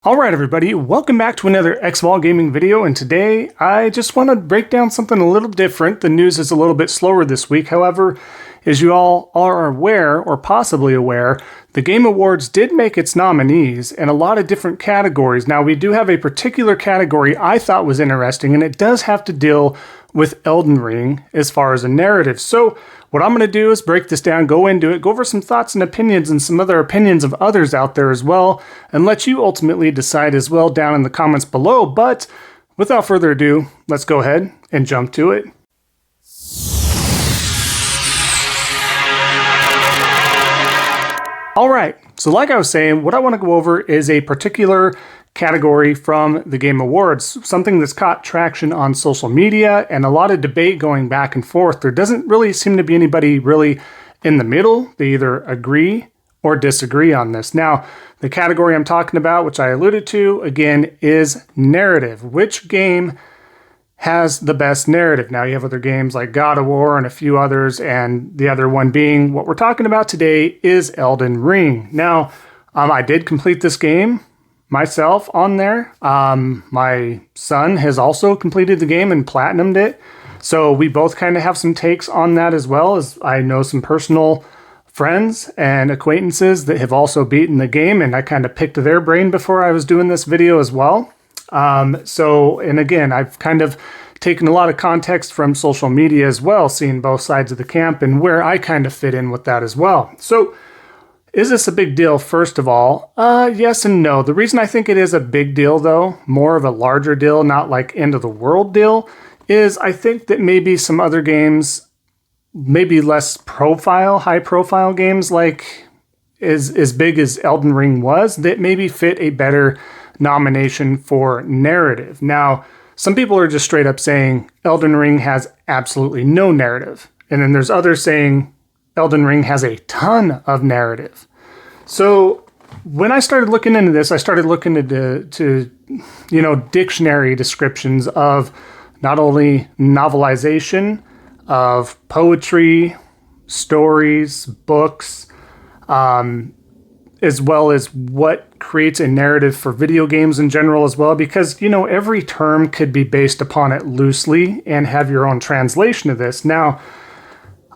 All right, everybody, welcome back to another Xvault gaming video, and today I just want to break down something a little different. The news is a little bit slower this week. However, as you all are aware, or possibly aware, the Game Awards did make its nominees in a lot of different categories. Now, we do have a particular category I thought was interesting, and it does have to deal with Elden Ring as far as a narrative. So what I'm going to do is break this down, go into it, go over some thoughts and opinions and some other opinions of others out there as well, and let you ultimately decide as well down in the comments below. But without further ado, let's go ahead and jump to it. All right, so like I was saying, what I want to go over is a particular category from the Game Awards, something that's caught traction on social media and a lot of debate going back and forth. There doesn't really seem to be anybody really in the middle. They either agree or disagree on this. Now, the category I'm talking about, which I alluded to, again, is narrative. Which game has the best narrative? Now, you have other games like God of War and a few others, and the other one being what we're talking about today is Elden Ring. Now, I did complete this game myself on there. My son has also completed the game and platinumed it. So we both kind of have some takes on that as well, as I know some personal friends and acquaintances that have also beaten the game, and I kind of picked their brain before I was doing this video as well. And again, I've kind of taken a lot of context from social media as well, seeing both sides of the camp and where I kind of fit in with that as well. So is this a big deal? First of all, yes and no. The reason I think it is a big deal, though, more of a larger deal, not like end of the world deal, is I think that maybe some other games, maybe less high profile games like as big as Elden Ring was, that maybe fit a better nomination for narrative. Now, some people are just straight up saying Elden Ring has absolutely no narrative. And then there's others saying Elden Ring has a ton of narrative. So when I started looking into this, I started looking into dictionary descriptions of not only novelization of poetry, stories, books, as well as what creates a narrative for video games in general as well, because, every term could be based upon it loosely and have your own translation of this. Now,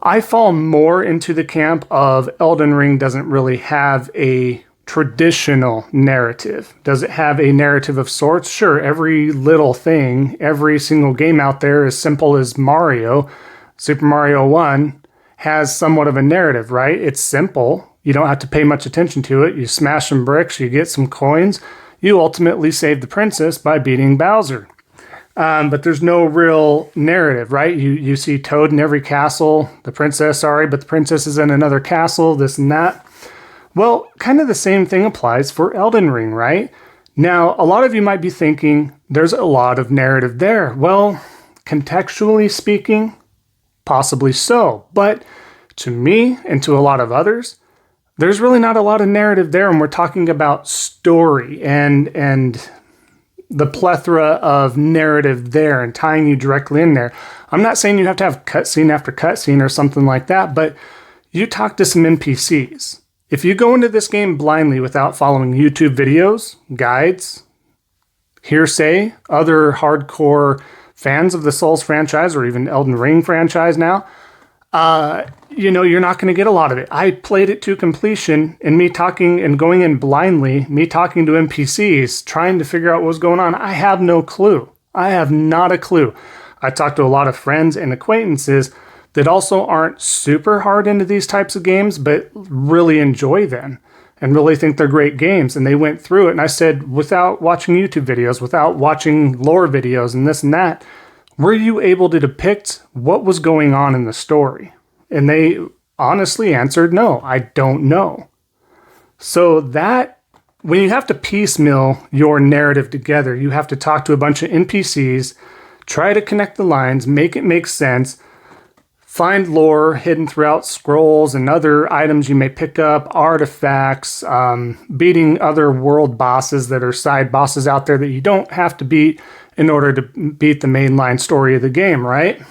I fall more into the camp of Elden Ring doesn't really have a traditional narrative. Does it have a narrative of sorts? Sure, every little thing, every single game out there, as simple as Mario, Super Mario 1, has somewhat of a narrative, right? It's simple. You don't have to pay much attention to it. You smash some bricks, you get some coins. You ultimately save the princess by beating Bowser. But there's no real narrative, right? You see Toad in every castle, the princess is in another castle, this and that. Well, kind of the same thing applies for Elden Ring, right? Now, a lot of you might be thinking, there's a lot of narrative there. Well, contextually speaking, possibly so. But to me, and to a lot of others, there's really not a lot of narrative there, and we're talking about story and the plethora of narrative there and tying you directly in there. I'm not saying you have to have cutscene after cutscene or something like that, but you talk to some NPCs. If you go into this game blindly without following YouTube videos, guides, hearsay, other hardcore fans of the Souls franchise or even Elden Ring franchise now, you're not going to get a lot of it. I played it to completion, and me talking and going in blindly, me talking to NPCs, trying to figure out what was going on. I have no clue. I have not a clue. I talked to a lot of friends and acquaintances that also aren't super hard into these types of games, but really enjoy them and really think they're great games. And they went through it, and I said, without watching YouTube videos, without watching lore videos and this and that, were you able to depict what was going on in the story? And they honestly answered, no, I don't know. So that, when you have to piecemeal your narrative together, you have to talk to a bunch of NPCs, try to connect the lines, make it make sense, find lore hidden throughout scrolls and other items you may pick up, artifacts, beating other world bosses that are side bosses out there that you don't have to beat in order to beat the mainline story of the game, right?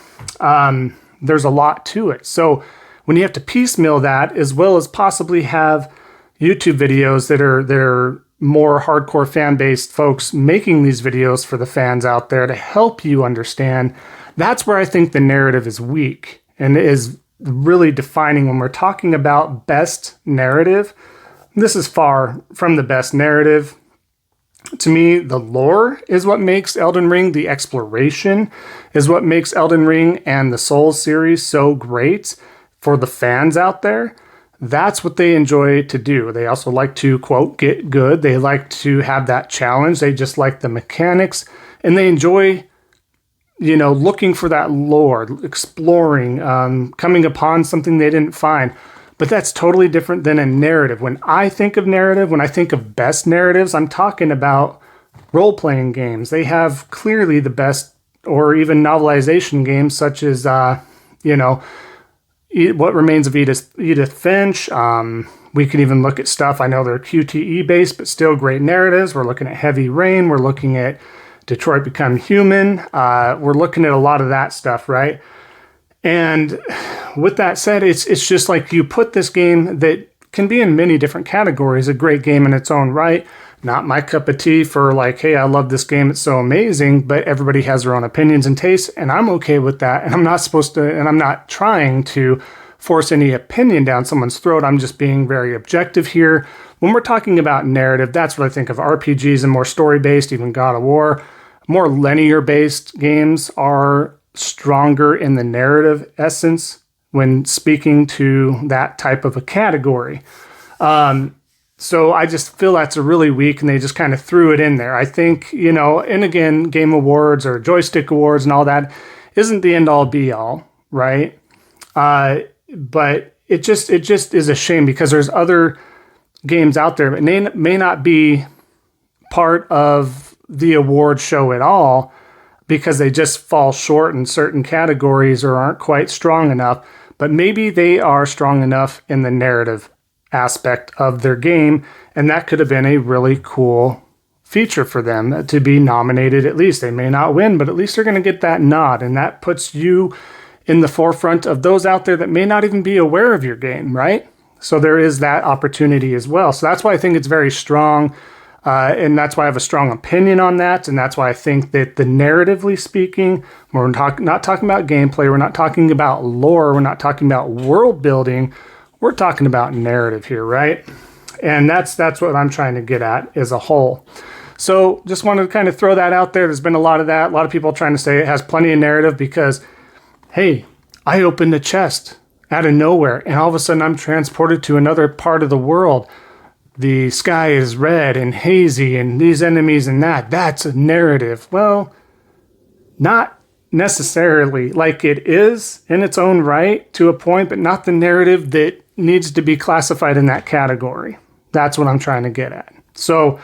There's a lot to it. So when you have to piecemeal that, as well as possibly have YouTube videos that are more hardcore fan-based folks making these videos for the fans out there to help you understand. That's where I think the narrative is weak and is really defining when we're talking about best narrative. This is far from the best narrative. To me, the lore is what makes Elden Ring, the exploration is what makes Elden Ring and the Souls series so great for the fans out there. That's what they enjoy to do. They also like to, quote, get good. They like to have that challenge. They just like the mechanics, and they enjoy, looking for that lore, exploring, coming upon something they didn't find. But that's totally different than a narrative. When I think of narrative, when I think of best narratives, I'm talking about role-playing games. They have clearly the best, or even novelization games such as, What Remains of Edith Finch. We could even look at stuff, I know they're QTE based, but still great narratives. We're looking at Heavy Rain. We're looking at Detroit Become Human. We're looking at a lot of that stuff, right? And with that said, it's just like you put this game that can be in many different categories, a great game in its own right. Not my cup of tea for like, hey, I love this game, it's so amazing, but everybody has their own opinions and tastes, and I'm okay with that. And I'm not trying to force any opinion down someone's throat. I'm just being very objective here. When we're talking about narrative, that's what I think of RPGs and more story-based, even God of War. More linear-based games are stronger in the narrative essence when speaking to that type of a category. So I just feel that's a really weak, and they just kind of threw it in there. I think, and again, Game Awards or Joystick Awards and all that isn't the end-all be-all, right? But it just is a shame because there's other games out there that may not be part of the award show at all because they just fall short in certain categories or aren't quite strong enough. But maybe they are strong enough in the narrative aspect of their game, and that could have been a really cool feature for them to be nominated at least. They may not win, but at least they're going to get that nod, and that puts you in the forefront of those out there that may not even be aware of your game, right? So there is that opportunity as well. So that's why I think it's very strong, and that's why I have a strong opinion on that, and that's why I think that the narratively speaking, we're not talking about gameplay, we're not talking about lore, we're not talking about world building, we're talking about narrative here, right? And that's what I'm trying to get at as a whole. So just wanted to kind of throw that out there. There's been a lot of that. A lot of people trying to say it has plenty of narrative because, hey, I opened a chest out of nowhere, and all of a sudden I'm transported to another part of the world. The sky is red and hazy, and these enemies and that. That's a narrative. Well, not necessarily. Like, it is in its own right to a point, but not the narrative that needs to be classified in that category. That's what I'm trying to get at. So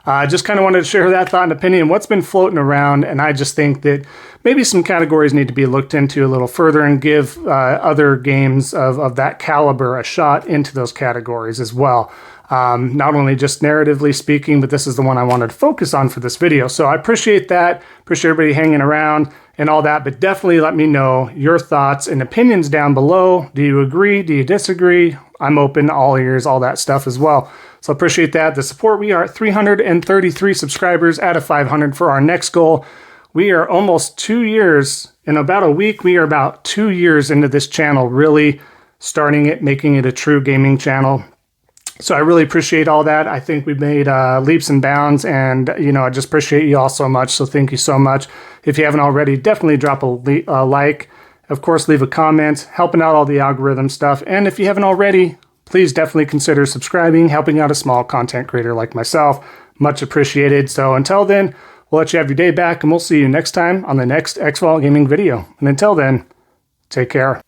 I just kind of wanted to share that thought and opinion, what's been floating around, and I just think that maybe some categories need to be looked into a little further and give other games of that caliber a shot into those categories as well. Not only just narratively speaking, but this is the one I wanted to focus on for this video. So I appreciate that. Appreciate everybody hanging around and all that, but definitely let me know your thoughts and opinions down below. Do you agree? Do you disagree? I'm open, all ears, all that stuff as well. So appreciate that. The support. We are at 333 subscribers out of 500 for our next goal. We are almost 2 years. In about a week, we are about 2 years into this channel, really starting it, making it a true gaming channel. So I really appreciate all that. I think we've made leaps and bounds, and I just appreciate you all so much. So thank you so much. If you haven't already, definitely drop a like. Of course, leave a comment, helping out all the algorithm stuff. And if you haven't already, please definitely consider subscribing, helping out a small content creator like myself. Much appreciated. So until then, we'll let you have your day back, and we'll see you next time on the next Xvault Gaming video. And until then, take care.